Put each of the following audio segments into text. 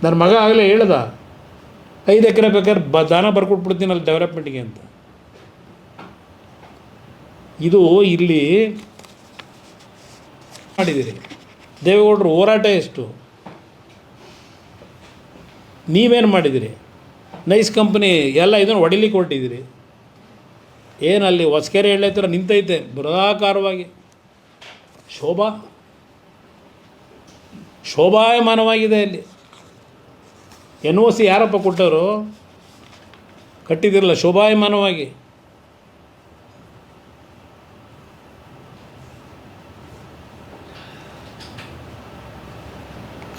ನನ್ನ ಮಗ ಆಗಲೇ ಹೇಳ್ದ 5 ಎಕರೆ ಬೇಕಾದ್ರೆ ದಾನ ಬರ್ಕೊಟ್ಬಿಡ್ತೀನಿ ಅಲ್ಲಿ ಡೆವಲಪ್ಮೆಂಟ್ಗೆ ಅಂತ. ಇದು ಇಲ್ಲಿ ಮಾಡಿದ್ದೀರಿ. ದೇವೇಗೌಡರು ಹೋರಾಟ ಎಷ್ಟು, ನೀವೇನು ಮಾಡಿದಿರಿ? ನೈಸ್ ಕಂಪ್ನಿ ಎಲ್ಲ ಇದನ್ನು ಹೊಡಿಲಿಕ್ಕೆ ಹೊರಟಿದ್ದೀರಿ. ಏನಲ್ಲಿ ಹೊಸಕೆರೆ ಎಳ್ಳೆ ಥರ ನಿಂತೈತೆ ಬೃಹದಾಕಾರವಾಗಿ, ಶೋಭಾಯಮಾನವಾಗಿದೆ. ಅಲ್ಲಿ NOC ಯಾರಪ್ಪ ಕೊಟ್ಟವರು? ಕಟ್ಟಿದಿರಲ್ಲ ಶೋಭಾಯಮಾನವಾಗಿ.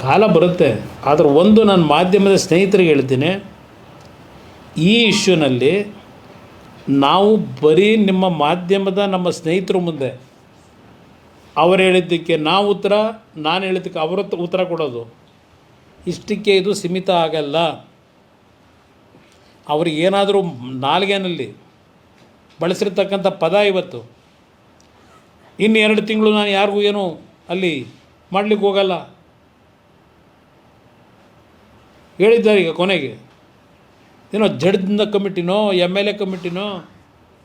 ಕಾಲ ಬರುತ್ತೆ. ಆದರೆ ಒಂದು ನಾನು ಮಾಧ್ಯಮದ ಸ್ನೇಹಿತರಿಗೆ ಹೇಳ್ತೀನಿ, ಈ ಇಶ್ಯೂನಲ್ಲಿ ನಾವು ಬರೀ ನಿಮ್ಮ ಮಾಧ್ಯಮದ ನಮ್ಮ ಸ್ನೇಹಿತರ ಮುಂದೆ ಅವರು ಹೇಳಿದ್ದಕ್ಕೆ ನಾವು ಉತ್ತರ, ನಾನು ಹೇಳಿದ್ದಕ್ಕೆ ಅವರ ಉತ್ತರ ಕೊಡೋದು, ಇಷ್ಟಕ್ಕೆ ಇದು ಸೀಮಿತ ಆಗಲ್ಲ. ಅವ್ರಿಗೆ ಏನಾದರೂ ನಾಲ್ಗೆನಲ್ಲಿ ಬಳಸಿರ್ತಕ್ಕಂಥ ಪದ ಇವತ್ತು, ಇನ್ನು 2 ತಿಂಗಳು ನಾನು ಯಾರಿಗೂ ಏನೂ ಅಲ್ಲಿ ಮಾಡಲಿಕ್ಕೆ ಹೋಗಲ್ಲ ಹೇಳಿದ್ದಾರೆ. ಈಗ ಕೊನೆಗೆ ಏನೋ ಜಡ್ಜಿನ ಕಮಿಟಿನೋ MLA ಕಮಿಟಿನೋ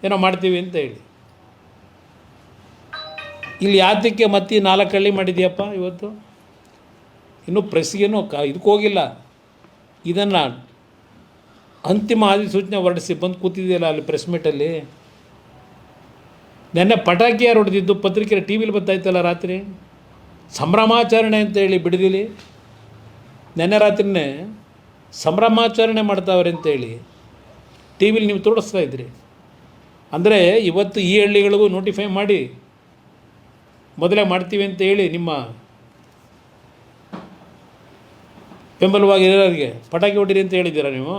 ಏನೋ ಮಾಡ್ತೀವಿ ಅಂತ ಹೇಳಿ, ಇಲ್ಲಿ ಯಾತಕ್ಕೆ ಮತ್ತೆ 4 ಹಳ್ಳಿ ಮಾಡಿದೆಯಪ್ಪ ಇವತ್ತು? ಇನ್ನೂ ಪ್ರೆಸ್ಗೇನೋ ಇದಕ್ಕೆ ಹೋಗಿಲ್ಲ. ಇದನ್ನು ಅಂತಿಮ ಅಧಿಸೂಚನೆ ಹೊರಡಿಸಿ ಬಂದು ಕೂತಿದೆಯಲ್ಲ ಅಲ್ಲಿ ಪ್ರೆಸ್ ಮೀಟಲ್ಲಿ. ನೆನ್ನೆ ಪಟಾಕಿ ಯಾರು ಹೊಡೆದಿದ್ದು ಪತ್ರಿಕೆ TV ಬರ್ತಾಯಿತ್ತಲ್ಲ ರಾತ್ರಿ, ಸಂಭ್ರಮಾಚರಣೆ ಅಂತೇಳಿ ಬಿಡದಿಲಿ. ನೆನ್ನೆ ರಾತ್ರಿನೇ ಸಂಭ್ರಮಾಚರಣೆ ಮಾಡ್ತಾವ್ರೆ ಅಂತೇಳಿ TV ನೀವು ತೋರಿಸ್ತಾ ಇದ್ರಿ. ಅಂದರೆ ಇವತ್ತು ಈ ಹಳ್ಳಿಗಳಿಗೂ ನೋಟಿಫೈ ಮಾಡಿ ಮೊದಲೇ ಮಾಡ್ತೀವಿ ಅಂತ ಹೇಳಿ ನಿಮ್ಮ ಬೆಂಬಲವಾಗಿರೋರಿಗೆ ಪಟಾಕಿ ಹೊಡೀರಿ ಅಂತ ಹೇಳಿದ್ದೀರಾ ನೀವು?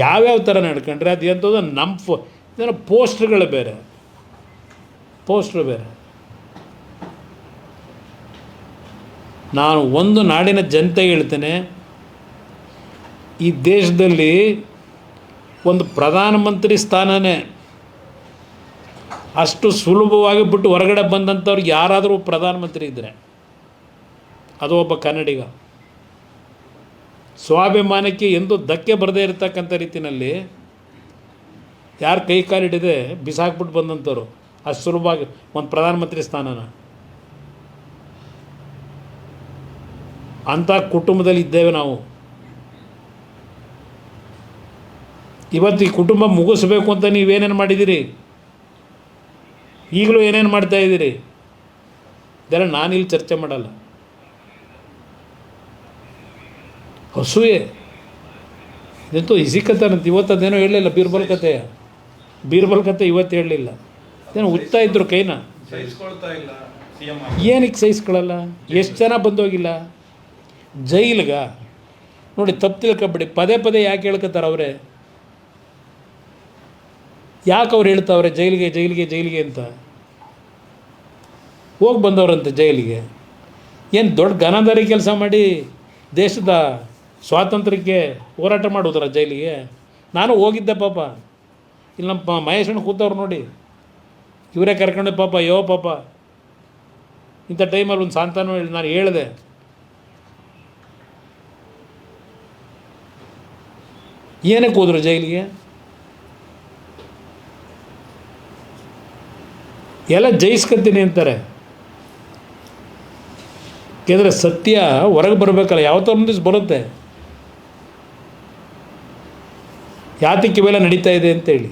ಯಾವ್ಯಾವ ಥರ ನಡ್ಕೊಂಡ್ರೆ ಅದು ಎಂಥದ್ದು ನಮ್ಮ ಏನೋ ಪೋಸ್ಟ್ರುಗಳು ಬೇರೆ. ನಾನು ಒಂದು ನಾಡಿನ ಜನತೆಗೆ ಹೇಳ್ತೇನೆ, ಈ ದೇಶದಲ್ಲಿ ಒಂದು ಪ್ರಧಾನಮಂತ್ರಿ ಸ್ಥಾನನೇ ಅಷ್ಟು ಸುಲಭವಾಗಿ ಬಿಟ್ಟು ಹೊರಗಡೆ ಬಂದಂಥವ್ರಿಗೆ ಯಾರಾದರೂ ಪ್ರಧಾನಮಂತ್ರಿ ಇದ್ದರೆ ಅದು ಒಬ್ಬ ಕನ್ನಡಿಗ. ಸ್ವಾಭಿಮಾನಕ್ಕೆ ಎಂದೂ ಧಕ್ಕೆ ಬರದೇ ಇರತಕ್ಕಂಥ ರೀತಿಯಲ್ಲಿ ಯಾರು ಕೈ ಕಾಲಿಡದೆ ಬಿಸಾಕ್ಬಿಟ್ಟು ಬಂದಂಥವ್ರು ಅಷ್ಟು ಸುಲಭವಾಗಿ ಒಂದು ಪ್ರಧಾನಮಂತ್ರಿ ಸ್ಥಾನನ. ಅಂಥ ಕುಟುಂಬದಲ್ಲಿ ಇದ್ದೇವೆ ನಾವು. ಇವತ್ತು ಈ ಕುಟುಂಬ ಮುಗಿಸ್ಬೇಕು ಅಂತ ನೀವೇನೇನು ಮಾಡಿದ್ದೀರಿ, ಈಗಲೂ ಏನೇನು ಮಾಡ್ತಾಯಿದ್ದೀರಿ, ಇದೆಲ್ಲ ನಾನಿಲ್ಲಿ ಚರ್ಚೆ ಮಾಡಲ್ಲ. ಹಸುವೆ ಇದಂತೂ ಇಸಿ ಕತೆ ಅಂತ ಇವತ್ತು ಅದೇನೋ ಹೇಳಲಿಲ್ಲ. ಬೀರ್ಬಲ್ ಕತೆ ಇವತ್ತು ಹೇಳಲಿಲ್ಲ. ಏನೋ ಉತ್ತಾ ಇದ್ರು ಕೈನ, ಏನಕ್ಕೆ ಸಹಿಸ್ಕೊಳ್ಳಲ್ಲ? ಎಷ್ಟು ಜನ ಬಂದೋಗಿಲ್ಲ ಜೈಲ್ಗ ನೋಡಿ. ತಪ್ಪು ತಿಳ್ಕೊಬೇಡಿ, ಪದೇ ಯಾಕೆ ಹೇಳ್ಕೊತಾರೆ ಅವರೇ? ಯಾಕೆ ಅವ್ರು ಹೇಳ್ತಾವ್ರೆ ಜೈಲಿಗೆ ಅಂತ? ಹೋಗಿ ಬಂದವ್ರಂತೆ ಜೈಲಿಗೆ. ಏನು ದೊಡ್ಡ ಘನದಾರಿ ಕೆಲಸ ಮಾಡಿ ದೇಶದ ಸ್ವಾತಂತ್ರ್ಯಕ್ಕೆ ಹೋರಾಟ ಮಾಡೋದ್ರ ಜೈಲಿಗೆ? ನಾನು ಹೋಗಿದ್ದೆ ಪಾಪ. ಇಲ್ಲಿ ನಮ್ಮ ಮಹೇಶಣ್ಣ ಕೂತವ್ರು ನೋಡಿ, ಇವರೇ ಕರ್ಕೊಂಡು ಪಾಪ ಇಂಥ ಟೈಮಲ್ಲಿ ಒಂದು ಸಾಂತಾನು ಹೇಳಿ ನಾನು ಹೇಳಿದೆ, ಏನಕ್ಕೆ ಹೋದ್ರು ಜೈಲಿಗೆ? ಎಲ್ಲ ಜಯಿಸ್ಕೊತೀನಿ ಅಂತಾರೆ. ಯಾಕೆಂದರೆ ಸತ್ಯ ಹೊರಗೆ ಬರಬೇಕಲ್ಲ, ಯಾವತ್ತೋ ಒಂದು ದಿವಸ ಬರುತ್ತೆ. ಯಾತಕ್ಕೆ ಇವೆಲ್ಲ ನಡೀತಾ ಇದೆ ಅಂತೇಳಿ.